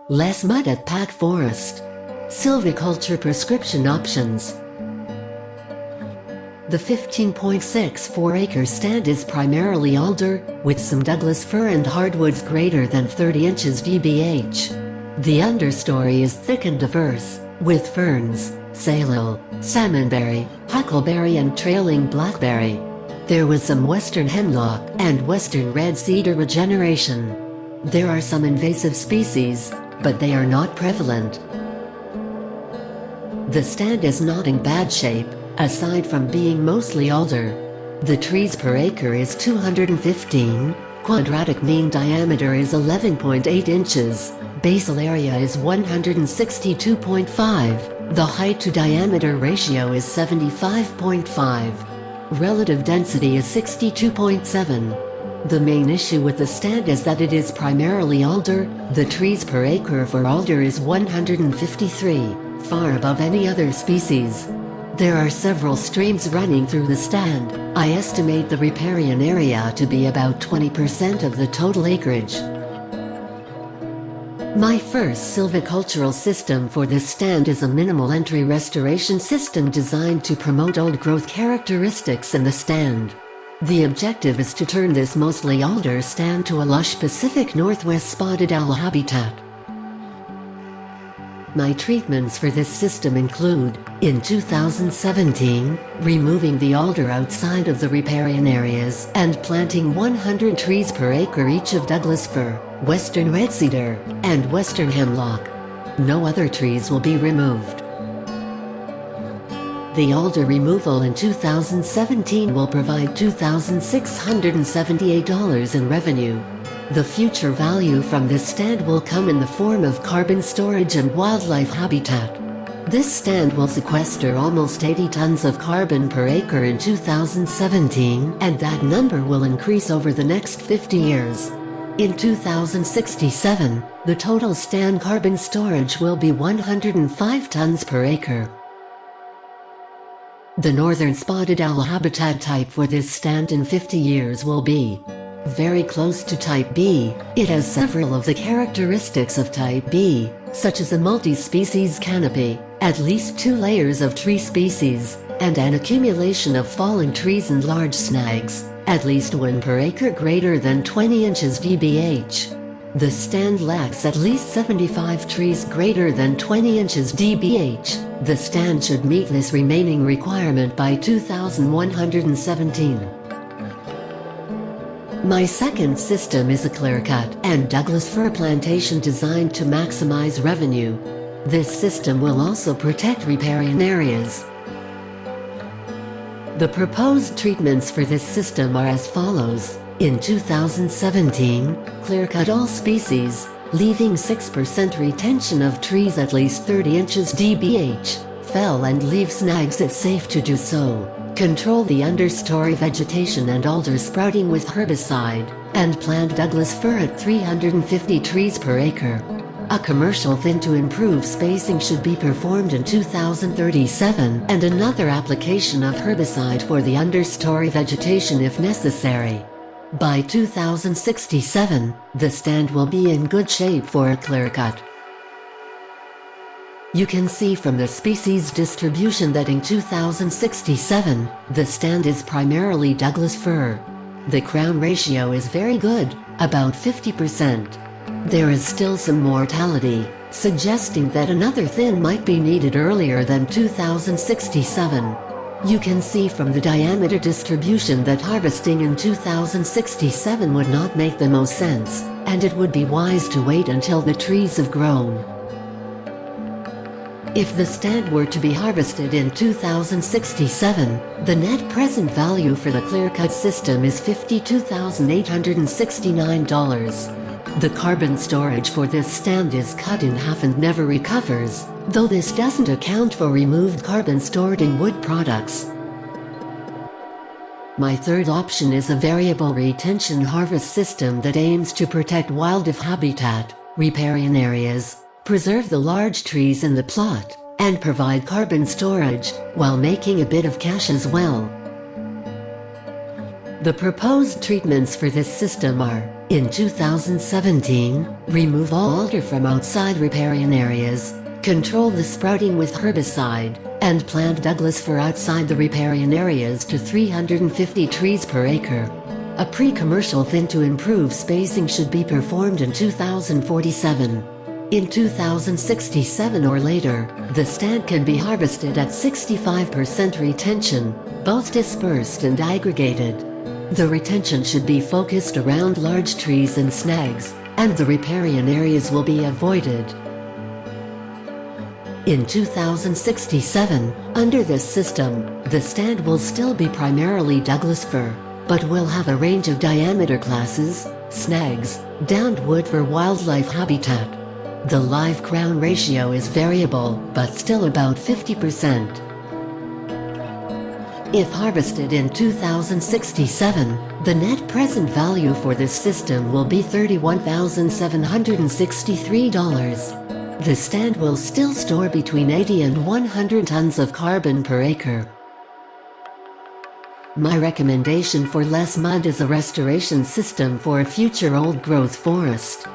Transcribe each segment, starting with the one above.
Less mud at Pack Forest. Silviculture prescription options. The 15.64-acre stand is primarily alder, with some Douglas fir and hardwoods greater than 30 inches dBH. The understory is thick and diverse, with ferns, salal, salmonberry, huckleberry and trailing blackberry. There was some western hemlock and western red cedar regeneration. There are some invasive species, but they are not prevalent. The stand is not in bad shape, aside from being mostly alder. The trees per acre is 215, quadratic mean diameter is 11.8 inches, basal area is 162.5, the height to diameter ratio is 75.5. Relative density is 62.7. The main issue with the stand is that it is primarily alder. The trees per acre for alder is 153, far above any other species. There are several streams running through the stand. I estimate the riparian area to be about 20% of the total acreage. My first silvicultural system for this stand is a minimal entry restoration system designed to promote old growth characteristics in the stand. The objective is to turn this mostly alder stand to a lush Pacific Northwest spotted owl habitat. My treatments for this system include, in 2017, removing the alder outside of the riparian areas and planting 100 trees per acre each of Douglas fir, western red cedar, and western hemlock. No other trees will be removed. The alder removal in 2017 will provide $2,678 in revenue. The future value from this stand will come in the form of carbon storage and wildlife habitat. This stand will sequester almost 80 tons of carbon per acre in 2017, and that number will increase over the next 50 years. In 2067, the total stand carbon storage will be 105 tons per acre. The northern spotted owl habitat type for this stand in 50 years will be very close to Type B. It has several of the characteristics of Type B, such as a multi-species canopy, at least 2 layers of tree species, and an accumulation of fallen trees and large snags, at least 1 per acre greater than 20 inches dBH. The stand lacks at least 75 trees greater than 20 inches dBH. The stand should meet this remaining requirement by 2117. My second system is a Clearcut and Douglas fir plantation designed to maximize revenue. This system will also protect riparian areas. The proposed treatments for this system are as follows. In 2017, Clearcut all species, leaving 6% retention of trees at least 30 inches dBH, fell and leave snags if safe to do so. Control the understory vegetation and alder sprouting with herbicide, and plant Douglas fir at 350 trees per acre. A commercial thin to improve spacing should be performed in 2037 and another application of herbicide for the understory vegetation if necessary. By 2067, the stand will be in good shape for a Clearcut. You can see from the species distribution that in 2067, the stand is primarily Douglas fir. The crown ratio is very good, about 50%. There is still some mortality, suggesting that another thin might be needed earlier than 2067. You can see from the diameter distribution that harvesting in 2067 would not make the most sense, and it would be wise to wait until the trees have grown. If the stand were to be harvested in 2067, the net present value for the Clearcut system is $52,869. The carbon storage for this stand is cut in half and never recovers, though this doesn't account for removed carbon stored in wood products. My third option is a variable retention harvest system that aims to protect wildlife habitat, riparian areas, preserve the large trees in the plot, and provide carbon storage, while making a bit of cash as well. The proposed treatments for this system are, In 2017, remove all alder from outside riparian areas, control the sprouting with herbicide, and plant Douglas fir outside the riparian areas to 350 trees per acre. A pre-commercial thin to improve spacing should be performed in 2047. In 2067 or later, the stand can be harvested at 65% retention, both dispersed and aggregated. The retention should be focused around large trees and snags, and the riparian areas will be avoided. In 2067, under this system, the stand will still be primarily Douglas fir, but will have a range of diameter classes, snags, downed wood for wildlife habitat. The live crown ratio is variable, but still about 50%. If harvested in 2067, the net present value for this system will be $31,763. The stand will still store between 80 and 100 tons of carbon per acre. My recommendation for less mud is a restoration system for a future old-growth forest.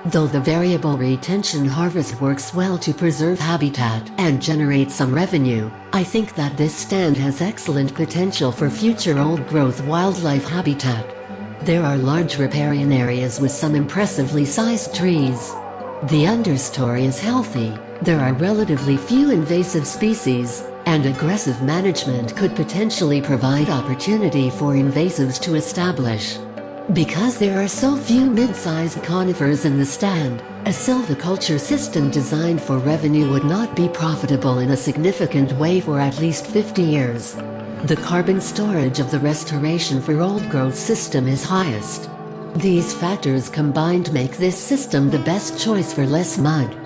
Though the variable retention harvest works well to preserve habitat and generate some revenue, I think that this stand has excellent potential for future old-growth wildlife habitat. There are large riparian areas with some impressively sized trees. The understory is healthy, there are relatively few invasive species, and aggressive management could potentially provide opportunity for invasives to establish. Because there are so few mid-sized conifers in the stand, a silviculture system designed for revenue would not be profitable in a significant way for at least 50 years. The carbon storage of the restoration for old-growth system is highest. These factors combined make this system the best choice for less mud.